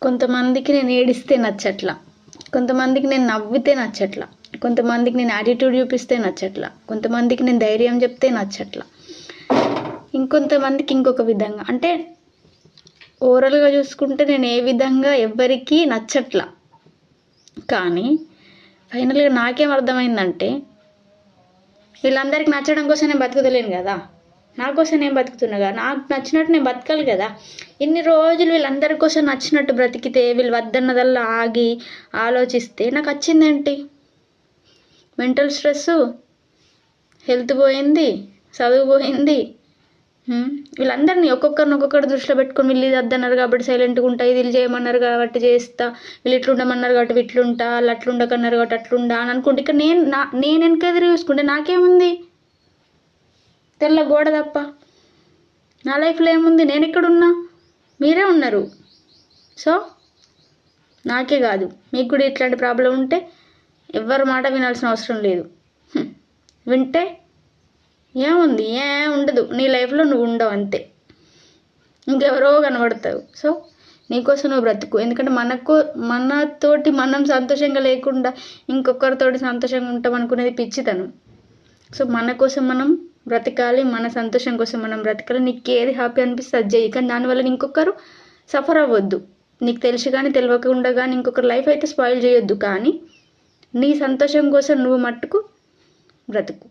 కొంతమందికి నేను ఏడిస్తే నచ్చట్లా, కొంతమందికి నేను నవ్వితే నచ్చట్లా, కొంతమందికి నేను యాటిట్యూడ్ చూపిస్తే నచ్చట్లా, కొంతమందికి నేను ధైర్యం చెప్తే నచ్చట్లా, ఇంకొంతమందికి ఇంకొక విధంగా. అంటే ఓవరాల్గా చూసుకుంటే నేను ఏ విధంగా ఎవ్వరికీ నచ్చట్లా. కానీ ఫైనల్గా నాకేం అర్థమైందంటే వీళ్ళందరికీ నచ్చడం కోసం నేను బతుకుతలేను కదా, నా కోసం నేను బతుకుతున్నా కదా, నాకు నచ్చినట్టు నేను బతకాలి కదా. ఇన్ని రోజులు వీళ్ళందరి కోసం నచ్చినట్టు బ్రతికితే వీళ్ళు వద్దన్నదల్లా ఆగి ఆలోచిస్తే నాకు వచ్చిందేంటి? మెంటల్ స్ట్రెస్, హెల్త్ పోయింది, చదువు పోయింది. వీళ్ళందరినీ ఒక్కొక్కరిని దృష్టిలో పెట్టుకొని వీళ్ళు ఇది వద్దన్నారు కాబట్టి సైలెంట్గా ఉంటా, ఇది వీళ్ళు చేయమన్నారు కాబట్టి చేస్తా, వీళ్ళు ఇట్లుండమన్నారు కాబట్టి ఇట్లుంటా, వాళ్ళు అట్లుండకన్నారు కాబట్టి అట్లుండా అని అనుకుంటే ఇక్కడ నేను వెనక ఎదురు చూసుకుంటే నాకేముంది? తెల్ల గోడ తప్ప నా లైఫ్లో ఏముంది? నేను ఎక్కడున్నా? మీరే ఉన్నారు. సో నాకే కాదు మీకు కూడా ఇట్లాంటి ప్రాబ్లం ఉంటే ఎవరి మాట వినాల్సిన అవసరం లేదు. వింటే ఏముంది? ఉండదు. నీ లైఫ్లో నువ్వు ఉండవు, అంతే. ఇంకెవరో కనబడతావు. సో నీకోసం నువ్వు బ్రతుకు. ఎందుకంటే మనతోటి మనం సంతోషంగా లేకుండా ఇంకొకరితోటి సంతోషంగా ఉంటాం అనుకునేది పిచ్చితనం. సో మన కోసం మనం బ్రతకాలి, మన సంతోషం కోసం మనం బ్రతకాలి. నీకు ఏది హ్యాపీ అనిపిస్తే అది చేయి, కానీ దానివల్ల ఇంకొకరు సఫర్ అవ్వద్దు. నీకు తెలిసి కానీ తెలియకుండా కానీ ఇంకొకరి లైఫ్ అయితే స్పాయిల్ చేయొద్దు. కానీ నీ సంతోషం కోసం నువ్వు మట్టుకు బ్రతుకు.